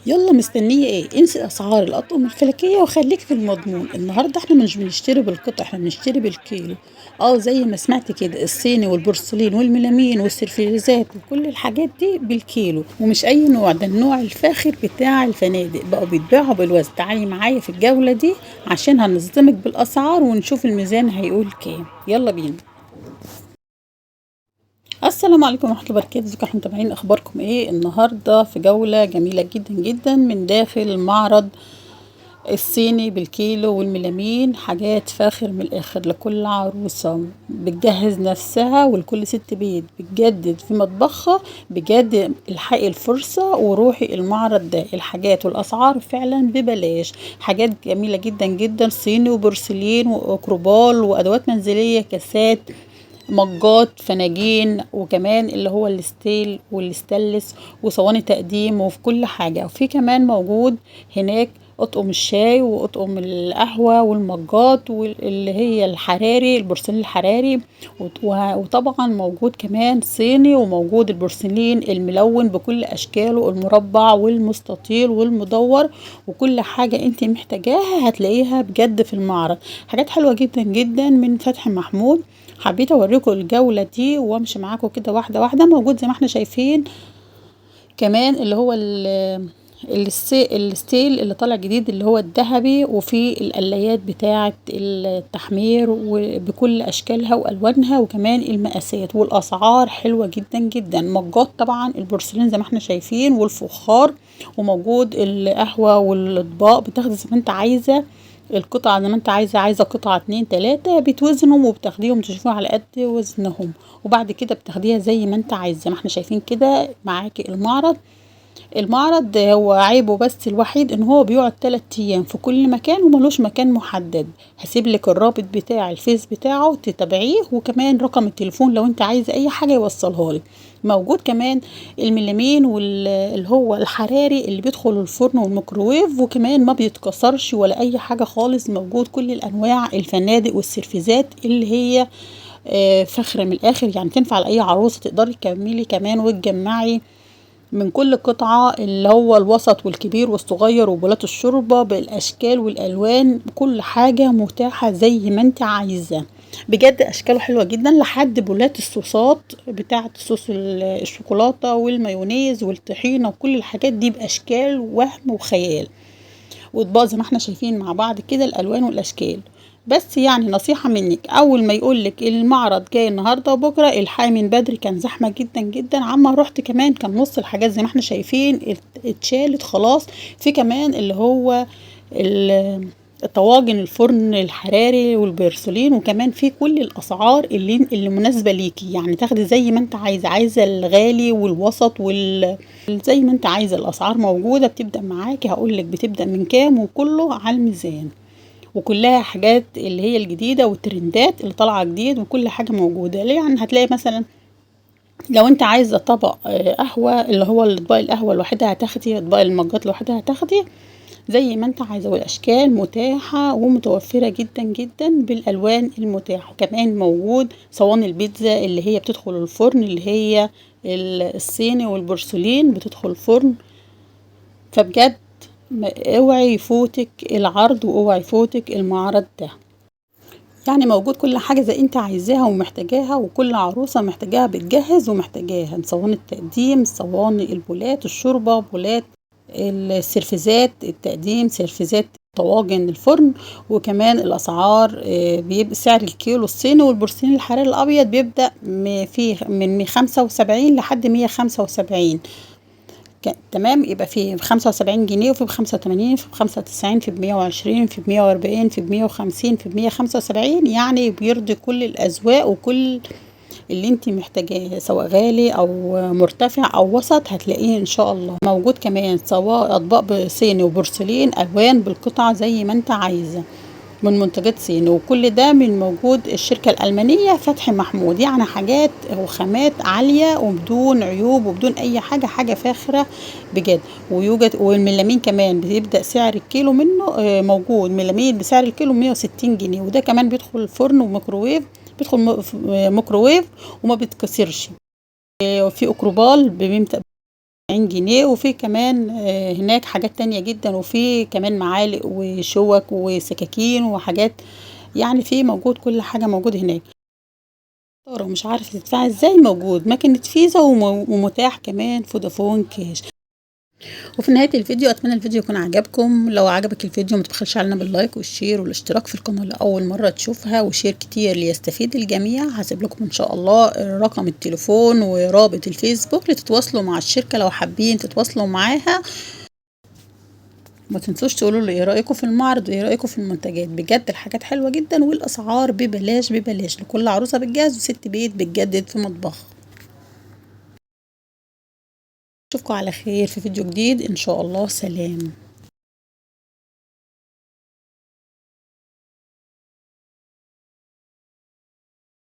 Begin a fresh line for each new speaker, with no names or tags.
يلا مستنية ايه؟ انسي اسعار الاطقم الفلكية وخليك في المضمون. النهاردة احنا مش بنشتري بالقطع، احنا بنشتري بالكيلو. اه زي ما سمعت كده، الصيني والبورسلين والميلامين والسرفيزات وكل الحاجات دي بالكيلو، ومش اي نوع، ده النوع الفاخر بتاع الفنادق بقوا بيتباعوا بالوزن. تعالي معايا في الجولة دي عشان هنصدمك بالاسعار ونشوف الميزان هيقول كام. يلا بينا. السلام عليكم ورحمة الله وبركاته. ازيكم يا متابعين؟ اخباركم ايه؟ النهارده في جولة جميلة جدا جدا من داخل معرض الصيني بالكيلو والميلامين. حاجات فاخر من الاخر لكل عروسة بتجهز نفسها ولكل ست بيت بتجدد في مطبخها. بجد الحقي الفرصة وروحي المعرض ده، الحاجات والاسعار فعلا ببلاش. حاجات جميلة جدا جدا، صيني وبورسلين واكروبال وادوات منزلية، كاسات، مجات، فناجين، وكمان اللي هو الستيل والستانلس وصواني تقديم، وفي كل حاجة. وفي كمان موجود هناك اطقم الشاي واطقم القهوة والمجات واللي هي الحراري، البورسلين الحراري. وطبعا موجود كمان صيني، وموجود البورسلين الملون بكل اشكاله، المربع والمستطيل والمدور، وكل حاجة انت محتاجاها هتلاقيها بجد في المعرض. حاجات حلوة جدا جدا من فتحي محمود. حبيت اوريكم الجولة دي وامشي معاكم كده واحدة واحدة. موجود زي ما احنا شايفين كمان اللي هو الستيل اللي طالع جديد اللي هو الذهبي، وفي القلايات بتاعة التحمير وبكل اشكالها والوانها، وكمان المقاسات. والاسعار حلوة جدا جدا. مجات طبعا البورسلين زي ما احنا شايفين والفخار، وموجود القهوة والاطباق. بتاخدي زي ما انت عايزة القطعة، زي ما انت عايزة قطعة 2 3 بتوزنهم وبتاخديهم تشوفوا على قد وزنهم، وبعد كده بتاخديها زي ما انت عايزة. زي ما احنا شايفين كده معاكي المعرض. المعرض هو عيبه بس الوحيد ان هو بيقعد 3 ايام في كل مكان وملوش مكان محدد. هسيب لك الرابط بتاع الفيس بتاعه تتابعيه، وكمان رقم التليفون لو انت عايزه اي حاجه يوصلها لك. موجود كمان الميلامين واللي هو الحراري اللي بيدخل الفرن والميكروويف، وكمان ما بيتكسرش ولا اي حاجه خالص. موجود كل الانواع، الفنادق والسيرفيزات اللي هي فخرة من الاخر، يعني تنفع لاي عروسه. تقدري تكملي كمان وتجمعي من كل قطعة، اللي هو الوسط والكبير والصغير، وبولات الشوربة بالأشكال والألوان. كل حاجة متاحة زي ما انت عايزة. بجد أشكاله حلوة جدا، لحد بولات الصوصات بتاعة الصوص الشوكولاتة والمايونيز والطحينة وكل الحاجات دي بأشكال وهم وخيال. واطباق زي ما احنا شايفين مع بعض كده الالوان والاشكال. بس يعني نصيحة منك، اول ما يقولك المعرض جاي النهاردة وبكرة الحقي من بدري. كان زحمة جدا جدا. عما رحت كمان كان نص الحاجات زي ما احنا شايفين اتشالت خلاص. في كمان اللي هو الطواجن الفرن الحراري والبرسولين، وكمان في كل الاسعار اللي مناسبه ليكي. يعني تاخدي زي ما انت عايزه الغالي والوسط زي ما انت عايزه. الاسعار موجوده، بتبدا معاكي هقول لك بتبدا من كام، وكله على الميزان. وكلها حاجات اللي هي الجديده والترندات اللي طالعه جديد، وكل حاجه موجوده. يعني هتلاقي مثلا لو انت عايزه طبق قهوه، اللي هو الاطباق القهوه لوحدها هتاخدي، اطباق المجات لوحدها هتاخدي زي ما انت عايزه. والاشكال متاحه ومتوفره جدا جدا بالالوان المتاحه. كمان موجود صواني البيتزا اللي هي بتدخل الفرن، اللي هي الصيني والبورسلين بتدخل الفرن. فبجد اوعي يفوتك العرض واوعي يفوتك المعرض ده. يعني موجود كل حاجة زي انت عايزاها ومحتاجاها، وكل عروسة محتاجاها بتجهز ومحتاجاها. صواني التقديم، صواني البولات الشوربة، بولات السرفيزات التقديم، سرفيزات طواجن الفرن. وكمان الاسعار بيبقى سعر الكيلو الصيني والبورسلين الحراري الابيض بيبدأ في من 75 لحد 175. تمام. يبقى في ب75 جنيه، وفي ب85، في ب95، في ب120، في ب140، في ب150، في ب175. يعني بيرضي كل الأذواق وكل اللي انت محتاجاه، سواء غالي او مرتفع او وسط هتلاقيه ان شاء الله موجود. كمان سواء اطباق صيني وبورسلين الوان بالقطعة زي ما انت عايزة من منتجات صين. وكل ده من موجود الشركة الألمانية فتحي محمود. يعني حاجات وخامات عالية وبدون عيوب وبدون أي حاجة، حاجة فاخرة بجد. ويوجد والميلامين كمان بيبدأ سعر الكيلو منه موجود ميلامين بسعر الكيلو 160 جنيه. وده كمان بيدخل الفرن وميكروويف، بيدخل ميكروويف وما بيتكسرش. وفي أكروبال جنيه. وفي كمان هناك حاجات تانية جدا، وفي كمان معالق وشوك وسكاكين وحاجات، يعني في موجود كل حاجة موجود هناك. مش عارفة تدفعي ازاي، موجود ماكينة فيزا ومتاح كمان فودافون كاش. وفي نهاية الفيديو أتمنى الفيديو يكون عجبكم. لو عجبك الفيديو ما تبخلش علينا باللايك والشير والاشتراك في القناة لأول مرة تشوفها، وشير كتير ليستفيد الجميع. هسيب لكم إن شاء الله رقم التليفون ورابط الفيسبوك لتتواصلوا مع الشركة لو حابين تتواصلوا معاها. ما تنسوش تقولوا لي ايه رأيكم في المعرض وايه رأيكم في المنتجات. بجد الحاجات حلوة جدا، والأسعار ببلاش ببلاش لكل عروسة بتجهز وست بيت بتجدد في مطبخ. اشوفكم على خير في فيديو جديد ان شاء الله. سلام.